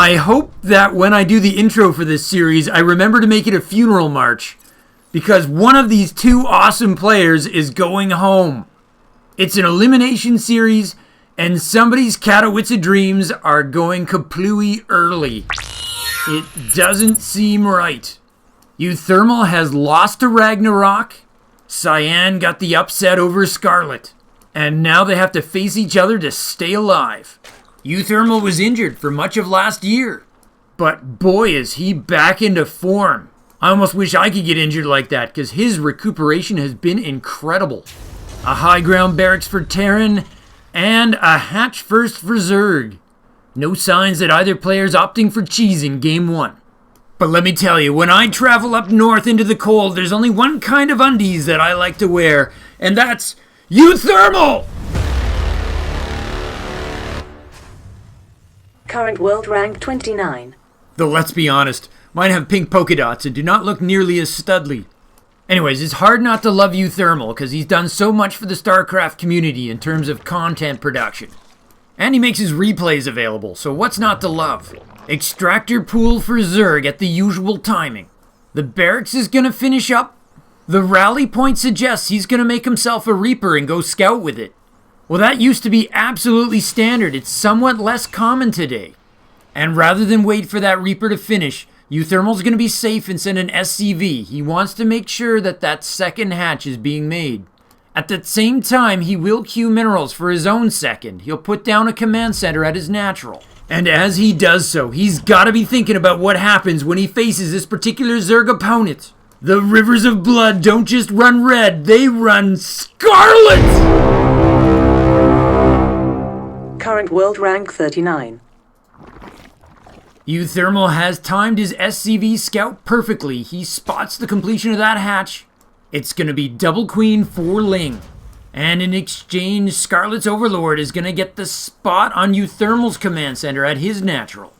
I hope that when I do the intro for this series, I remember to make it a funeral march, because one of these two awesome players is going home. It's an elimination series, and somebody's Katowice dreams are going kaplooey early. It doesn't seem right. uThermal has lost to Ragnarok, Cyan got the upset over Scarlett, and now they have to face each other to stay alive. uThermal was injured for much of last year, but boy is he back into form. I almost wish I could get injured like that, because his recuperation has been incredible. A high ground barracks for Terran, and a hatch first for Zerg. No signs that either player's opting for cheese in Game 1. But let me tell you, when I travel up north into the cold, there's only one kind of undies that I like to wear, and that's uThermal! Current world rank 29. Though let's be honest, mine have pink polka dots and do not look nearly as studly. Anyways, it's hard not to love uThermal because he's done so much for the Starcraft community in terms of content production. And he makes his replays available, so what's not to love? Extractor pool for Zerg at the usual timing. The barracks is gonna finish up. The rally point suggests he's gonna make himself a Reaper and go scout with it. Well, that used to be absolutely standard. It's somewhat less common today. And rather than wait for that Reaper to finish, uThermal's going to be safe and send an SCV. He wants to make sure that that second hatch is being made. At the same time, he will queue minerals for his own second. He'll put down a command center at his natural. And as he does so, he's got to be thinking about what happens when he faces this particular Zerg opponent. The rivers of blood don't just run red, they run Scarlett! Current world rank 39. uThermal has timed his SCV scout perfectly. He spots the completion of that hatch. It's going to be double queen for Ling. And in exchange, Scarlett's Overlord is going to get the spot on uThermal's command center at his natural.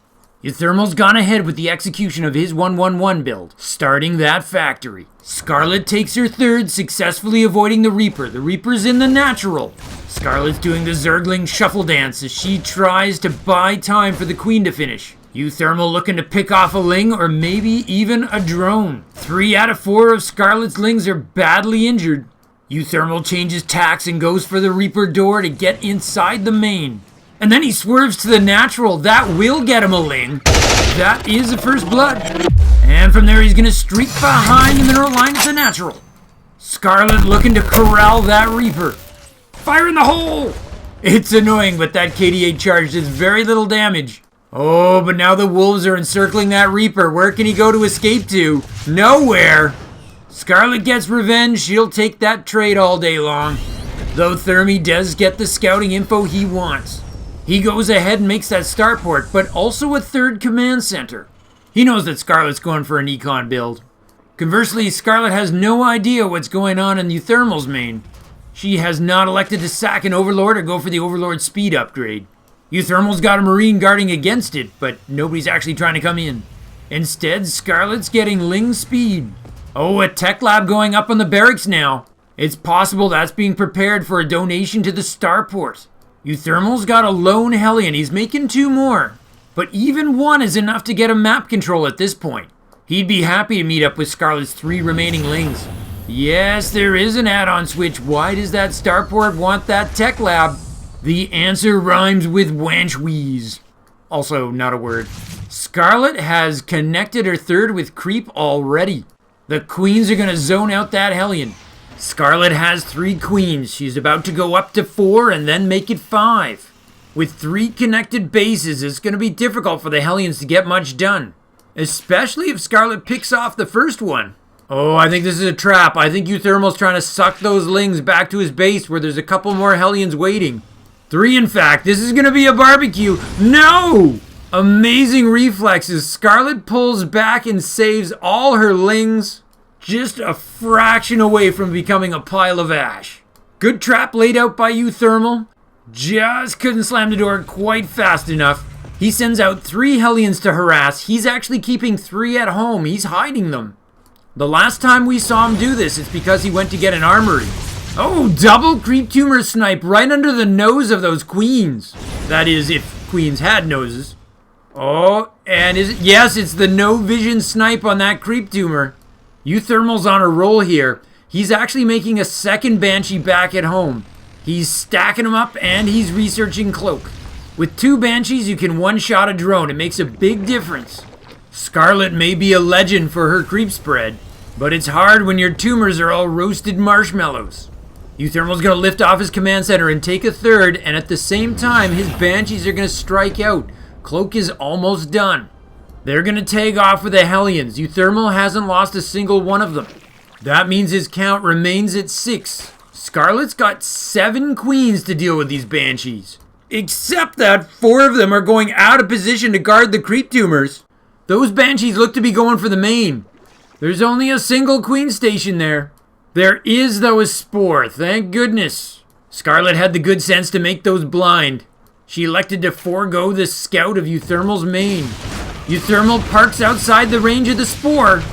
uThermal's gone ahead with the execution of his 1-1-1 build, starting that factory. Scarlett takes her third, successfully avoiding the Reaper. The Reaper's in the natural. Scarlett's doing the Zergling shuffle dance as she tries to buy time for the queen to finish. uThermal looking to pick off a Ling or maybe even a drone. 3 out of 4 of Scarlett's Lings are badly injured. uThermal changes tacks and goes for the Reaper door to get inside the main. And then he swerves to the natural. That will get him a Ling. That is the first blood. And from there he's going to streak behind the mineral line at the natural. Scarlett looking to corral that Reaper. Fire in the hole! It's annoying, but that KDA charge does very little damage. Oh, but now the wolves are encircling that Reaper. Where can he go to escape to? Nowhere! Scarlett gets revenge. She'll take that trade all day long. Though Thermi does get the scouting info he wants. He goes ahead and makes that starport, but also a third command center. He knows that Scarlett's going for an econ build. Conversely, Scarlett has no idea what's going on in uThermal's main. She has not elected to sack an Overlord or go for the Overlord speed upgrade. uThermal's got a Marine guarding against it, but nobody's actually trying to come in. Instead, Scarlett's getting Ling speed. Oh, a tech lab going up on the barracks now. It's possible that's being prepared for a donation to the starport. uThermal's got a lone Hellion. He's making 2 more. But even 1 is enough to get a map control at this point. He'd be happy to meet up with Scarlett's 3 remaining Lings. Yes, there is an add-on switch. Why does that starport want that tech lab? The answer rhymes with wench wheeze. Also, not a word. Scarlett has connected her third with creep already. The queens are going to zone out that Hellion. Scarlett has 3 queens. She's about to go up to 4 and then make it 5. With 3 connected bases, it's going to be difficult for the Hellions to get much done. Especially if Scarlett picks off the first one. Oh, I think this is a trap. I think uThermal's trying to suck those Lings back to his base where there's a couple more Hellions waiting. 3, in fact. This is going to be a barbecue. No! Amazing reflexes. Scarlett pulls back and saves all her Lings. Just a fraction away from becoming a pile of ash. Good trap laid out by uThermal. Just couldn't slam the door quite fast enough. He sends out 3 Hellions to harass. He's actually keeping 3 at home. He's hiding them. The last time we saw him do this, it's because he went to get an armory. Oh, double creep tumor snipe right under the nose of those queens. That is, if queens had noses. Oh, and is it? Yes, it's the no vision snipe on that creep tumor. uThermal's on a roll here. He's actually making a second Banshee back at home. He's stacking them up and he's researching cloak. With 2 Banshees, you can one-shot a drone. It makes a big difference. Scarlett may be a legend for her creep spread, but it's hard when your tumors are all roasted marshmallows. uThermal's going to lift off his command center and take a third, and at the same time, his Banshees are going to strike out. Cloak is almost done. They're going to tag off with the Hellions. uThermal hasn't lost a single one of them. That means his count remains at 6. Scarlett's got 7 queens to deal with these Banshees. Except that 4 of them are going out of position to guard the creep tumors. Those Banshees look to be going for the main. There's only a single queen station there. There is, though, a spore, thank goodness. Scarlett had the good sense to make those blind. She elected to forego the scout of uThermal's main. uThermal parks outside the range of the spore.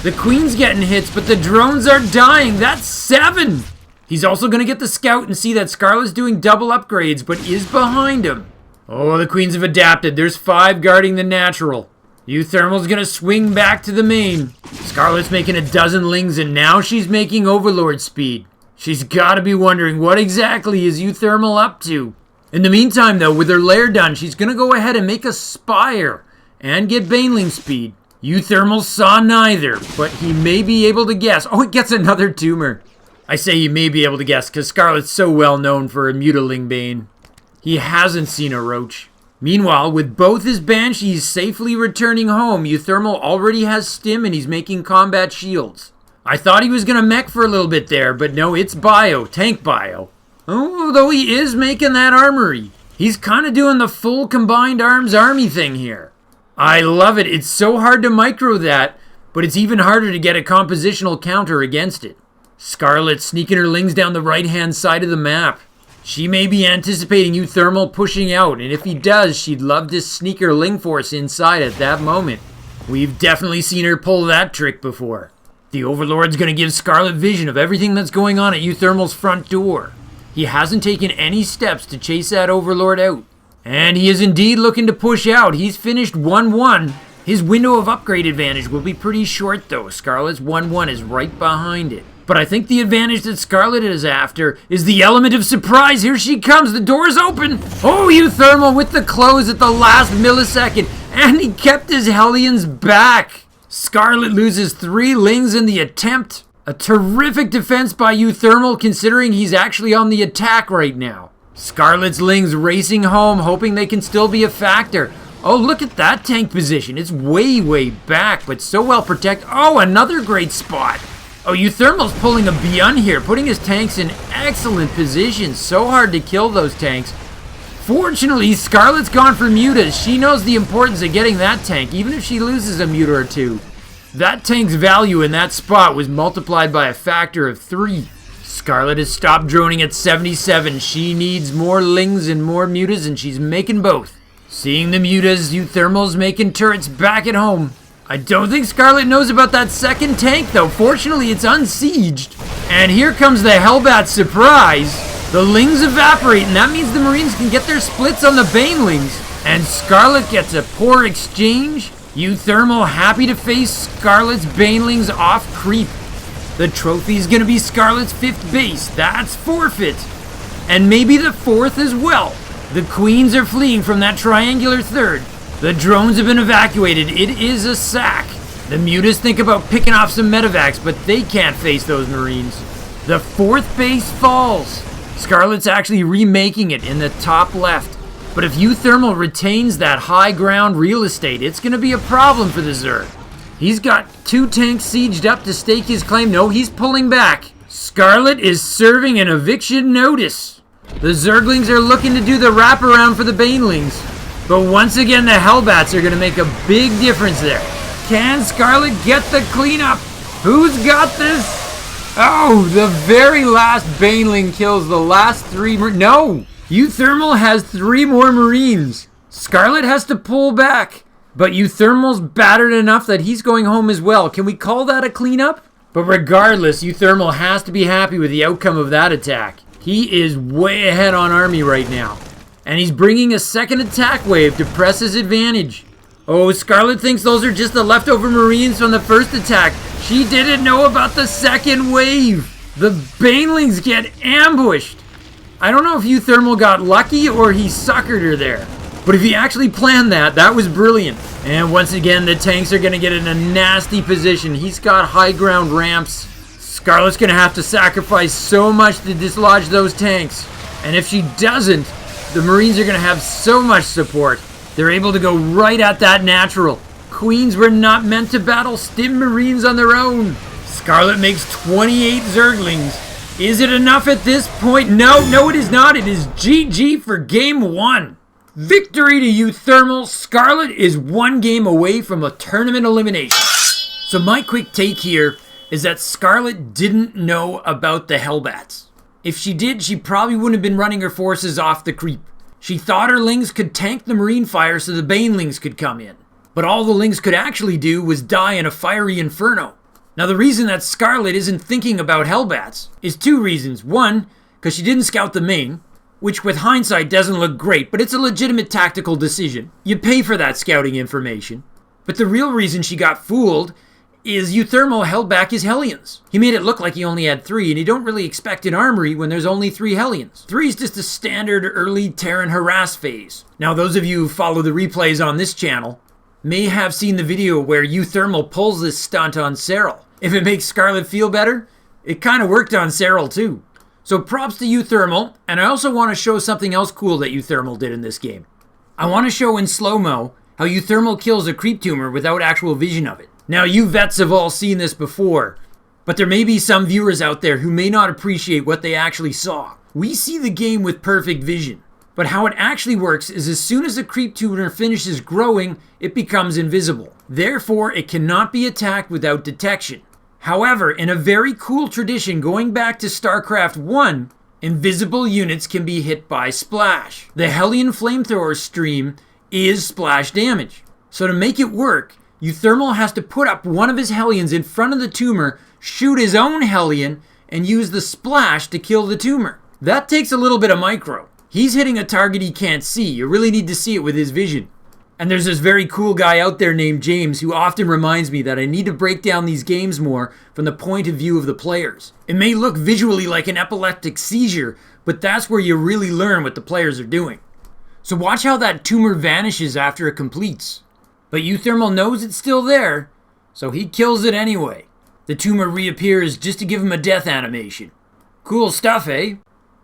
The queen's getting hits, but the drones are dying. That's 7! He's also going to get the scout and see that Scarlett's doing double upgrades, but is behind him. Oh, the queens have adapted. There's 5 guarding the natural. uThermal's going to swing back to the main. Scarlett's making a dozen lings, and now she's making overlord speed. She's got to be wondering what exactly is uThermal up to. In the meantime, though, with her lair done, she's going to go ahead and make a spire and get baneling speed. uThermal saw neither, but he may be able to guess. Oh, it gets another tumor. I say he may be able to guess because Scarlett's so well known for a mutiling bane. He hasn't seen a roach. Meanwhile, with both his Banshees safely returning home, uThermal already has stim and he's making combat shields. I thought he was going to mech for a little bit there, but no, it's bio, tank bio. Although he is making that armory. He's kind of doing the full combined arms army thing here. I love it. It's so hard to micro that, but it's even harder to get a compositional counter against it. Scarlett sneaking her lings down the right-hand side of the map. She may be anticipating uThermal pushing out, and if he does, she'd love to sneak her ling force inside at that moment. We've definitely seen her pull that trick before. The Overlord's going to give Scarlett vision of everything that's going on at uThermal's front door. He hasn't taken any steps to chase that Overlord out. And he is indeed looking to push out. He's finished 1-1. His window of upgrade advantage will be pretty short though. Scarlett's 1-1 is right behind it. But I think the advantage that Scarlett is after is the element of surprise. Here she comes. The door's open. Oh, uThermal with the close at the last millisecond. And he kept his Hellions back. Scarlett loses 3 lings in the attempt. A terrific defense by uThermal considering he's actually on the attack right now. Scarlett's lings racing home, hoping they can still be a factor. Oh, look at that tank position. It's way, way back, but so well protected. Oh, another great spot. Oh, uThermal's pulling a Beyond here, putting his tanks in excellent positions. So hard to kill those tanks. Fortunately, Scarlett's gone for mutas. She knows the importance of getting that tank, even if she loses a muta or 2. That tank's value in that spot was multiplied by a factor of 3. Scarlett has stopped droning at 77. She needs more lings and more mutas, and she's making both. Seeing the mutas, uThermal's making turrets back at home. I don't think Scarlett knows about that second tank, though. Fortunately, it's unsieged. And here comes the Hellbat surprise. The lings evaporate, and that means the Marines can get their splits on the banelings. And Scarlett gets a poor exchange. uThermal happy to face Scarlett's banelings off creep. The trophy's gonna be Scarlett's 5th base. That's forfeit. And maybe the 4th as well. The queens are fleeing from that triangular 3rd. The drones have been evacuated. It is a sack. The mutas think about picking off some medevacs, but they can't face those Marines. The 4th base falls. Scarlett's actually remaking it in the top left. But if uThermal retains that high ground real estate, it's going to be a problem for the Zerg. He's got 2 tanks sieged up to stake his claim. No, he's pulling back. Scarlett is serving an eviction notice. The Zerglings are looking to do the wraparound for the banelings. But once again, the Hellbats are going to make a big difference there. Can Scarlett get the cleanup? Who's got this? Oh, the very last baneling kills the last 3. No! uThermal has 3 more Marines. Scarlett has to pull back. But uThermal's battered enough that he's going home as well. Can we call that a cleanup? But regardless, uThermal has to be happy with the outcome of that attack. He is way ahead on army right now. And he's bringing a second attack wave to press his advantage. Oh, Scarlett thinks those are just the leftover Marines from the first attack. She didn't know about the second wave. The Banelings get ambushed. I don't know if uThermal got lucky or he suckered her there. But if he actually planned that, that was brilliant. And once again, the tanks are going to get in a nasty position. He's got high ground ramps. Scarlett's going to have to sacrifice so much to dislodge those tanks. And if she doesn't, the Marines are going to have so much support. They're able to go right at that natural. Queens were not meant to battle Stim Marines on their own. Scarlett makes 28 Zerglings. Is it enough at this point? No, it is not. It is GG for game 1. Victory to uThermal. Scarlett is 1 game away from a tournament elimination. So my quick take here is that Scarlett didn't know about the Hellbats. If she did, she probably wouldn't have been running her forces off the creep. She thought her Lings could tank the Marine fire so the Banelings could come in. But all the Lings could actually do was die in a fiery inferno. Now the reason that Scarlett isn't thinking about Hellbats is 2 reasons. 1, because she didn't scout the main, which with hindsight doesn't look great, but it's a legitimate tactical decision. You pay for that scouting information. But the real reason she got fooled is uThermal held back his Hellions. He made it look like he only had 3, and you don't really expect an armory when there's only 3 Hellions. 3 is just a standard early Terran harass phase. Now those of you who follow the replays on this channel may have seen the video where uThermal pulls this stunt on Serral. If it makes Scarlett feel better, it kind of worked on Serral too. So props to uThermal, and I also want to show something else cool that uThermal did in this game. I want to show in slow-mo how uThermal kills a creep tumor without actual vision of it. Now you vets have all seen this before, but there may be some viewers out there who may not appreciate what they actually saw. We see the game with perfect vision, but how it actually works is as soon as a creep tumor finishes growing, it becomes invisible. Therefore, it cannot be attacked without detection. However, in a very cool tradition going back to Starcraft 1, invisible units can be hit by splash. The Hellion flamethrower stream is splash damage. So to make it work, uThermal has to put up one of his Hellions in front of the tumor, shoot his own Hellion, and use the splash to kill the tumor. That takes a little bit of micro. He's hitting a target he can't see. You really need to see it with his vision. And there's this very cool guy out there named James who often reminds me that I need to break down these games more from the point of view of the players. It may look visually like an epileptic seizure, but that's where you really learn what the players are doing. So watch how that tumor vanishes after it completes. But uThermal knows it's still there, so he kills it anyway. The tumor reappears just to give him a death animation. Cool stuff, eh?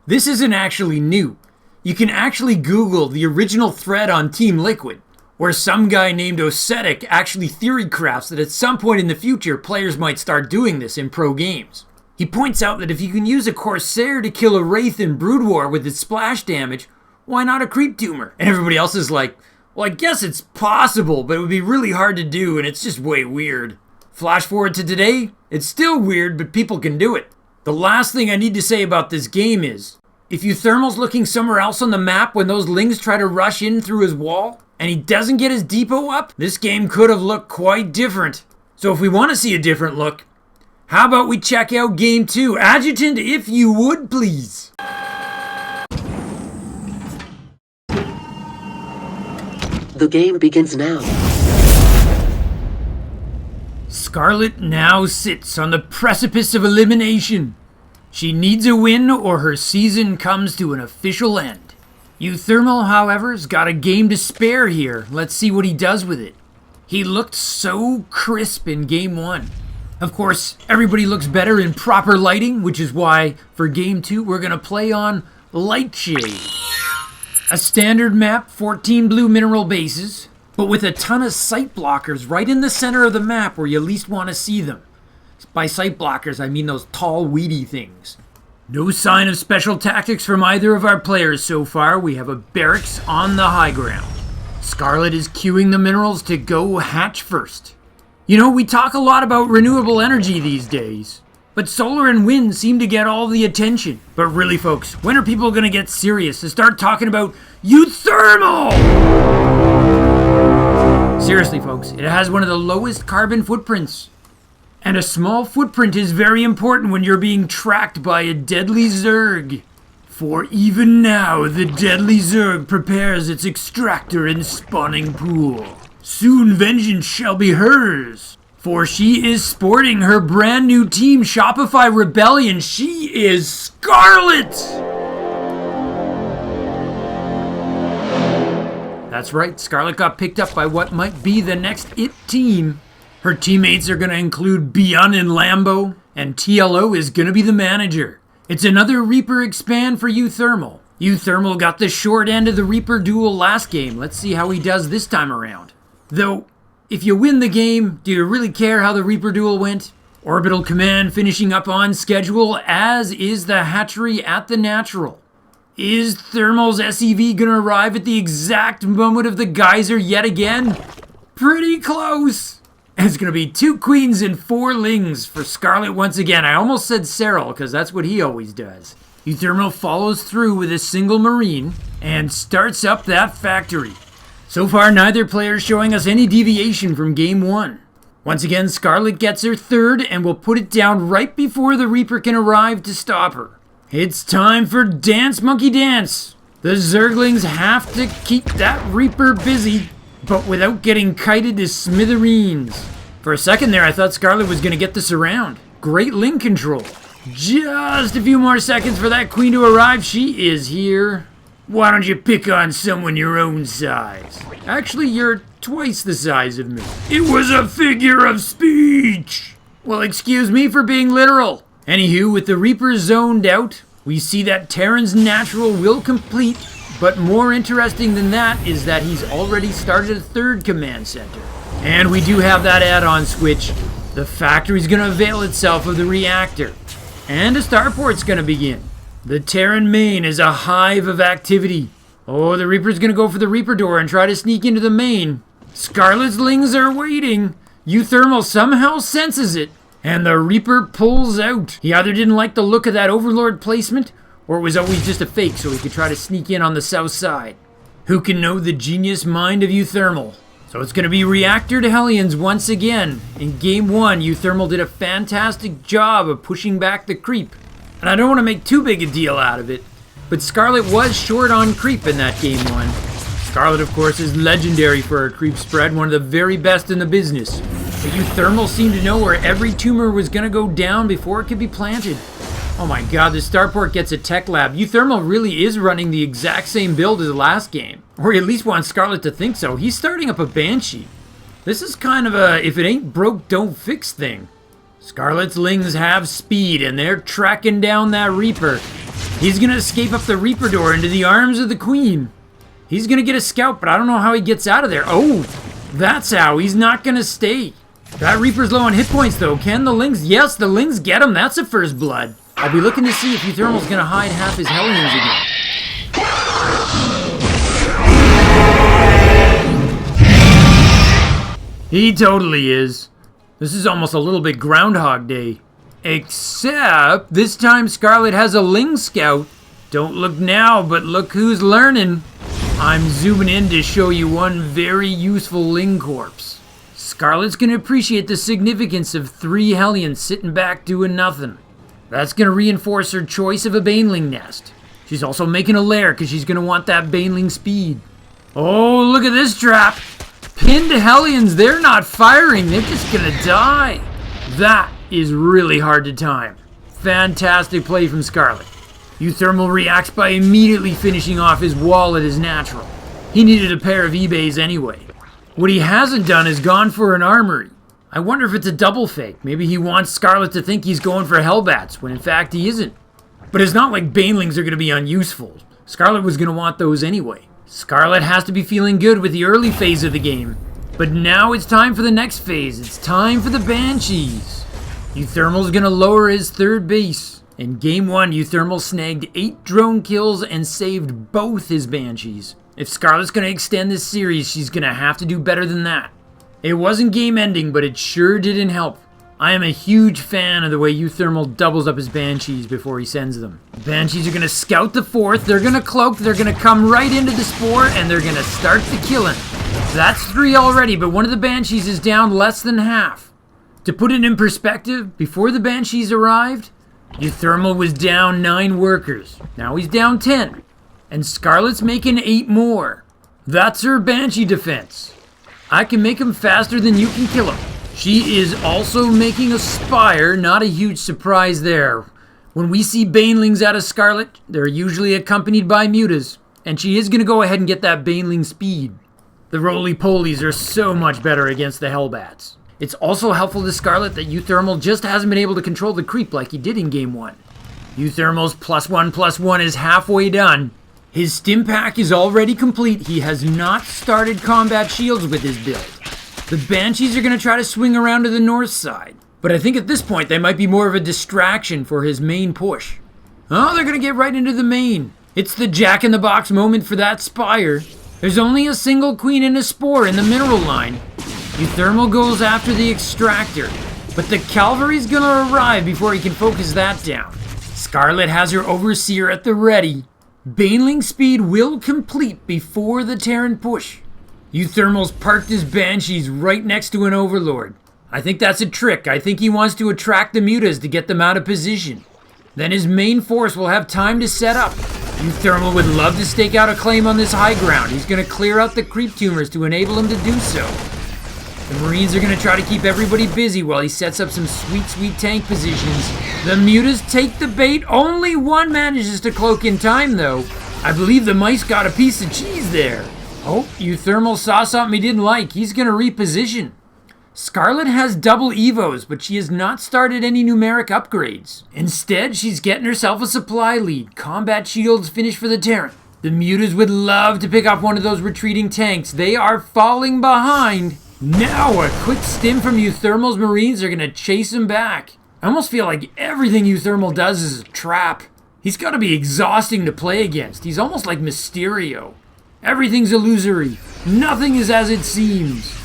This isn't actually new. You can actually Google the original thread on Team Liquid, where some guy named Osetic actually theory crafts that at some point in the future, players might start doing this in pro games. He points out that if you can use a Corsair to kill a Wraith in Brood War with its splash damage, why not a creep tumor? And everybody else is like, well, I guess it's possible, but it would be really hard to do, and it's just way weird. Flash forward to today, it's still weird, but people can do it. The last thing I need to say about this game is, if uThermal's looking somewhere else on the map when those Lings try to rush in through his wall, and he doesn't get his depot up, this game could have looked quite different. So if we want to see a different look, how about we check out Game 2? Adjutant, if you would, please. The game begins now. Scarlett now sits on the precipice of elimination. She needs a win or her season comes to an official end. uThermal, however, has got a game to spare here. Let's see what he does with it. He looked so crisp in Game 1. Of course, everybody looks better in proper lighting, which is why for Game 2 we're going to play on Light Shade. A standard map, 14 blue mineral bases, but with a ton of sight blockers right in the center of the map where you least want to see them. By sight blockers, I mean those tall, weedy things. No sign of special tactics from either of our players so far. We have a barracks on the high ground. Scarlett is queuing the minerals to go hatch first. You know, we talk a lot about renewable energy these days, but solar and wind seem to get all the attention. But really, folks, when are people going to get serious and start talking about uThermal? Seriously, folks, it has one of the lowest carbon footprints. And a small footprint is very important when you're being tracked by a deadly Zerg. For even now, the deadly Zerg prepares its extractor and spawning pool. Soon vengeance shall be hers. For she is sporting her brand new team, Shopify Rebellion. She is Scarlett! That's right, Scarlett got picked up by what might be the next IT team. Her teammates are going to include Beyond and Lambo, and TLO is going to be the manager. It's another Reaper expand for uThermal. uThermal got the short end of the Reaper duel last game. Let's see how he does this time around. Though, if you win the game, do you really care how the Reaper duel went? Orbital Command finishing up on schedule, as is the hatchery at the Natural. Is Thermal's SEV gonna arrive at the exact moment of the geyser yet again? Pretty close! It's gonna be 2 queens and 4 lings for Scarlett once again. I almost said Cyril, because that's what he always does. uThermal follows through with a single marine and starts up that factory. So far, neither player is showing us any deviation from game 1. Once again, Scarlett gets her third and will put it down right before the Reaper can arrive to stop her. It's time for Dance Monkey Dance. The Zerglings have to keep that Reaper busy, but without getting kited to smithereens. For a second there, I thought Scarlett was going to get this around. Great ling control. Just a few more seconds for that queen to arrive. She is here. Why don't you pick on someone your own size? Actually, you're twice the size of me. It was a figure of speech. Well, excuse me for being literal. Anywho, with the Reaper zoned out, we see that Terran's Natural will complete, but more interesting than that is that he's already started a third command center. And we do have that add-on switch. The factory's gonna avail itself of the reactor. And a starport's gonna begin. The Terran main is a hive of activity. Oh, the Reaper's gonna go for the Reaper door and try to sneak into the main. Scarlett's lings are waiting. uThermal somehow senses it, and the Reaper pulls out. He either didn't like the look of that Overlord placement, or it was always just a fake so he could try to sneak in on the south side. Who can know the genius mind of uThermal? So it's gonna be Reactor to Hellions once again. In game 1, uThermal did a fantastic job of pushing back the creep. And I don't want to make too big a deal out of it, but Scarlett was short on creep in that game 1. Scarlett, of course, is legendary for her creep spread, one of the very best in the business. But uThermal seemed to know where every tumor was going to go down before it could be planted. Oh my god, the starport gets a tech lab. uThermal really is running the exact same build as the last game. Or he at least wants Scarlett to think so. He's starting up a Banshee. This is kind of a if it ain't broke, don't fix thing. Scarlett's lings have speed, and they're tracking down that Reaper. He's gonna escape up the Reaper door into the arms of the Queen. He's gonna get a scout, but I don't know how he gets out of there. Oh, that's how. He's not gonna stay. That Reaper's low on hit points, though. Can the lings? Yes, the lings get him. That's a first blood. I'll be looking to see if uThermal's gonna hide half his Hellions again. He totally is. This is almost a little bit Groundhog Day. Except, this time Scarlett has a Ling Scout. Don't look now, but look who's learning. I'm zooming in to show you one very useful Ling Corpse. Scarlett's gonna appreciate the significance of 3 Hellions sitting back doing nothing. That's gonna reinforce her choice of a Baneling nest. She's also making a lair because she's gonna want that Baneling speed. Oh, look at this trap. Pinned Hellions, they're not firing, they're just gonna die. That is really hard to time. Fantastic play from Scarlett. uThermal reacts by immediately finishing off his wall at his Natural. He needed a pair of eBays anyway. What he hasn't done is gone for an armory. I wonder if it's a double fake. Maybe he wants Scarlett to think he's going for Hellbats, when in fact he isn't. But it's not like Banelings are gonna be unuseful. Scarlett was gonna want those anyway. Scarlett has to be feeling good with the early phase of the game. But now it's time for the next phase. It's time for the Banshees. uThermal's gonna lower his third base. In game 1, uThermal snagged 8 drone kills and saved both his Banshees. If Scarlett's gonna extend this series, she's gonna have to do better than that. It wasn't game ending, but it sure didn't help. I am a huge fan of the way uThermal doubles up his Banshees before he sends them. The Banshees are going to scout the 4th, they're going to cloak, they're going to come right into the Spore, and they're going to start the killing. That's 3 already, but one of the Banshees is down less than half. To put it in perspective, before the Banshees arrived, uThermal was down 9 workers. Now he's down 10. And Scarlett's making 8 more. That's her Banshee defense. I can make him faster than you can kill him. She is also making a Spire, not a huge surprise there. When we see Banelings out of Scarlett, they're usually accompanied by Mutas, and she is going to go ahead and get that Baneling speed. The roly-polies are so much better against the Hellbats. It's also helpful to Scarlett that uThermal just hasn't been able to control the creep like he did in Game 1. uThermal's +1/+1 is halfway done. His stim pack is already complete. He has not started combat shields with his build. The Banshees are going to try to swing around to the north side, but I think at this point they might be more of a distraction for his main push. Oh, they're going to get right into the main. It's the jack-in-the-box moment for that Spire. There's only a single queen and a spore in the mineral line. uThermal goes after the extractor, but the cavalry's going to arrive before he can focus that down. Scarlett has her overseer at the ready. Baneling speed will complete before the Terran push. uThermal's parked his Banshees right next to an Overlord. I think that's a trick. I think he wants to attract the Mutas to get them out of position. Then his main force will have time to set up. uThermal would love to stake out a claim on this high ground. He's going to clear out the creep tumors to enable him to do so. The Marines are going to try to keep everybody busy while he sets up some sweet tank positions. The Mutas take the bait. Only one manages to cloak in time, though. I believe the mice got a piece of cheese there. Oh, uThermal saw something he didn't like. He's going to reposition. Scarlett has double Evos, but she has not started any numeric upgrades. Instead, she's getting herself a supply lead. Combat shields finish for the Terran. The Mutas would love to pick up one of those retreating tanks. They are falling behind. Now a quick stim from uThermal's Marines are going to chase him back. I almost feel like everything uThermal does is a trap. He's got to be exhausting to play against. He's almost like Mysterio. Everything's illusory. Nothing is as it seems.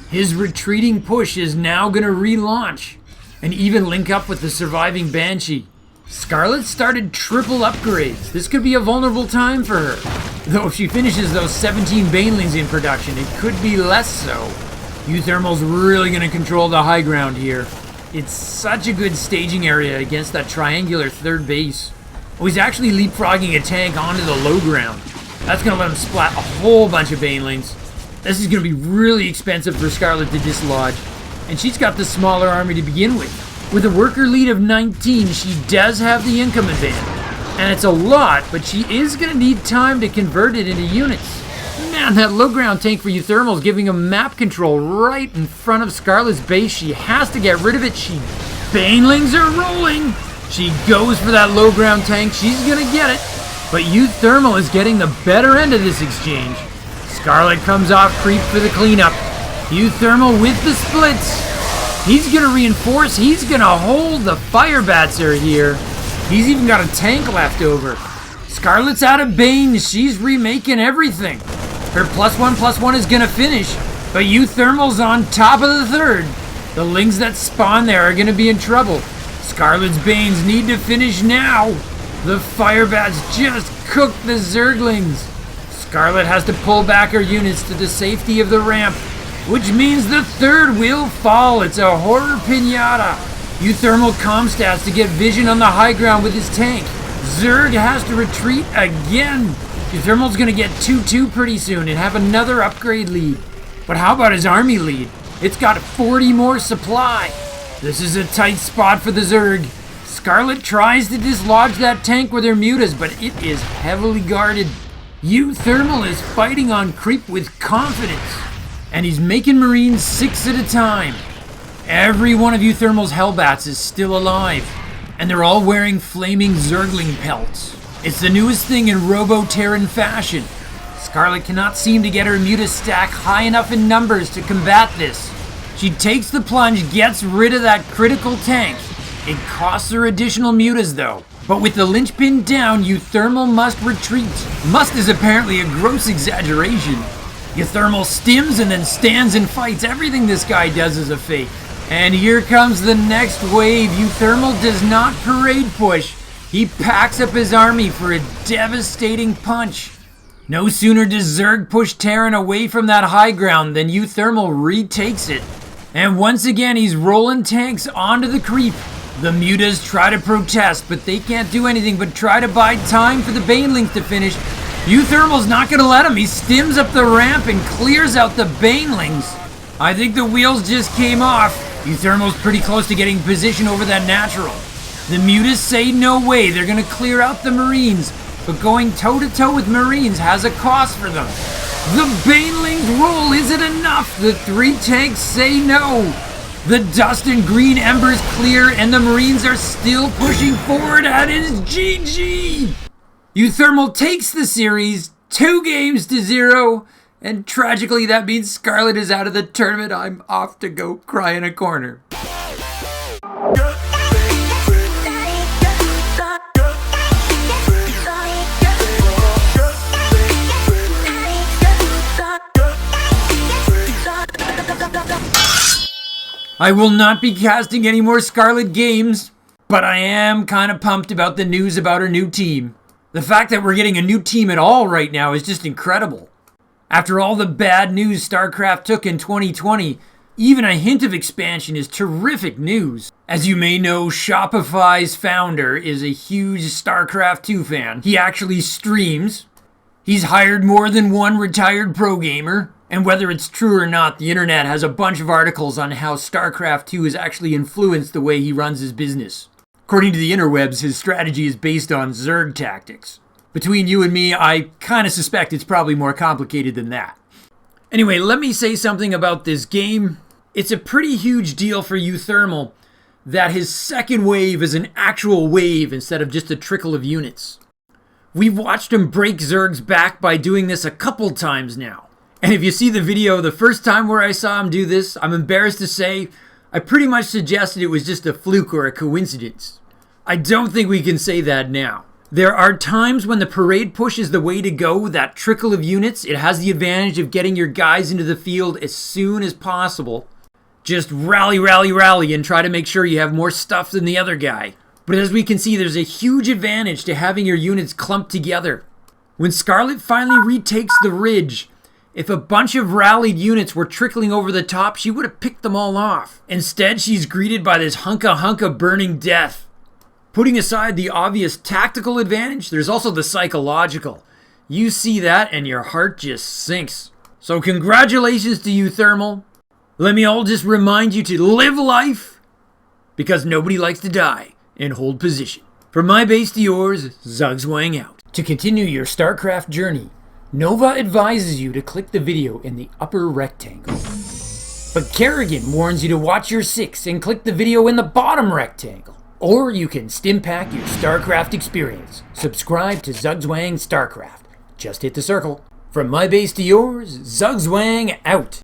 His retreating push is now going to relaunch and even link up with the surviving Banshee. Scarlett started triple upgrades. This could be a vulnerable time for her. Though if she finishes those 17 Banelings in production, it could be less so. uThermal's really going to control the high ground here. It's such a good staging area against that triangular third base. Oh, he's actually leapfrogging a tank onto the low ground. That's going to let him splat a whole bunch of Banelings. This is going to be really expensive for Scarlett to dislodge. And she's got the smaller army to begin with. With a worker lead of 19, she does have the income advantage. And it's a lot, but she is going to need time to convert it into units. Man, that low ground tank for uThermal is giving him map control right in front of Scarlett's base. She has to get rid of it. Banelings are rolling. She goes for that low ground tank. She's going to get it. But uThermal is getting the better end of this exchange. Scarlett comes off creep for the cleanup. uThermal with the splits. He's going to reinforce. He's going to hold. The Firebats are here. He's even got a tank left over. Scarlett's out of Bane. She's remaking everything. Her +1/+1 is going to finish. But uThermal's on top of the third. The Lings that spawn there are going to be in trouble. Scarlett's Banes need to finish now. The Firebats just cooked the Zerglings. Scarlett has to pull back her units to the safety of the ramp, which means the third will fall. It's a horror pinata. uThermal comstats to get vision on the high ground with his tank. Zerg has to retreat again. uThermal's going to get 2-2 pretty soon and have another upgrade lead. But how about his army lead? It's got 40 more supply. This is a tight spot for the Zerg. Scarlett tries to dislodge that tank with her Mutas, but it is heavily guarded. uThermal is fighting on creep with confidence, and he's making Marines 6 at a time. Every one of uThermal's Hellbats is still alive, and they're all wearing flaming Zergling pelts. It's the newest thing in Robo-Terran fashion. Scarlett cannot seem to get her Muta stack high enough in numbers to combat this. She takes the plunge, gets rid of that critical tank. It costs her additional Mutas though. But with the linchpin down, uThermal must retreat. Must is apparently a gross exaggeration. uThermal stims and then stands and fights. Everything this guy does is a fake. And here comes the next wave. uThermal does not parade push. He packs up his army for a devastating punch. No sooner does Zerg push Terran away from that high ground than uThermal retakes it. And once again, he's rolling tanks onto the creep. The Mutas try to protest, but they can't do anything but try to buy time for the Banelings to finish. uThermal's not going to let him. He stims up the ramp and clears out the Banelings. I think the wheels just came off. uThermal's pretty close to getting position over that natural. The Mutists say no way, they're gonna clear out the Marines, but going toe-to-toe with Marines has a cost for them. The Banelings roll, is it enough? The 3 tanks say no. The dust and green embers clear, and the Marines are still pushing forward, and it is GG! uThermal takes the series, 2-0, and tragically that means Scarlett is out of the tournament. I'm off to go cry in a corner. I will not be casting any more Scarlett games, but I am kind of pumped about the news about her new team. The fact that we're getting a new team at all right now is just incredible. After all the bad news Starcraft took in 2020, even a hint of expansion is terrific news. As you may know, Shopify's founder is a huge Starcraft 2 fan. He actually streams. He's hired more than one retired pro gamer. And whether it's true or not, the internet has a bunch of articles on how Starcraft 2 has actually influenced the way he runs his business. According to the interwebs, his strategy is based on Zerg tactics. Between you and me, I kind of suspect it's probably more complicated than that. Anyway, let me say something about this game. It's a pretty huge deal for uThermal that his second wave is an actual wave instead of just a trickle of units. We've watched him break Zerg's back by doing this a couple times now. And if you see the video the first time where I saw him do this, I'm embarrassed to say, I pretty much suggested it was just a fluke or a coincidence. I don't think we can say that now. There are times when the parade push is the way to go, that trickle of units. It has the advantage of getting your guys into the field as soon as possible. Just rally, rally, rally, and try to make sure you have more stuff than the other guy. But as we can see, there's a huge advantage to having your units clumped together. When Scarlett finally retakes the ridge, if a bunch of rallied units were trickling over the top, she would have picked them all off. Instead, she's greeted by this hunka burning death. Putting aside the obvious tactical advantage, there's also the psychological. You see that and your heart just sinks. So congratulations to uThermal. Let me all just remind you to live life, because nobody likes to die and hold position. From my base to yours, Zugzwang out. To continue your StarCraft journey, Nova advises you to click the video in the upper rectangle. But Kerrigan warns you to watch your 6 and click the video in the bottom rectangle. Or you can stimpack your StarCraft experience. Subscribe to Zugzwang StarCraft. Just hit the circle. From my base to yours, Zugzwang out.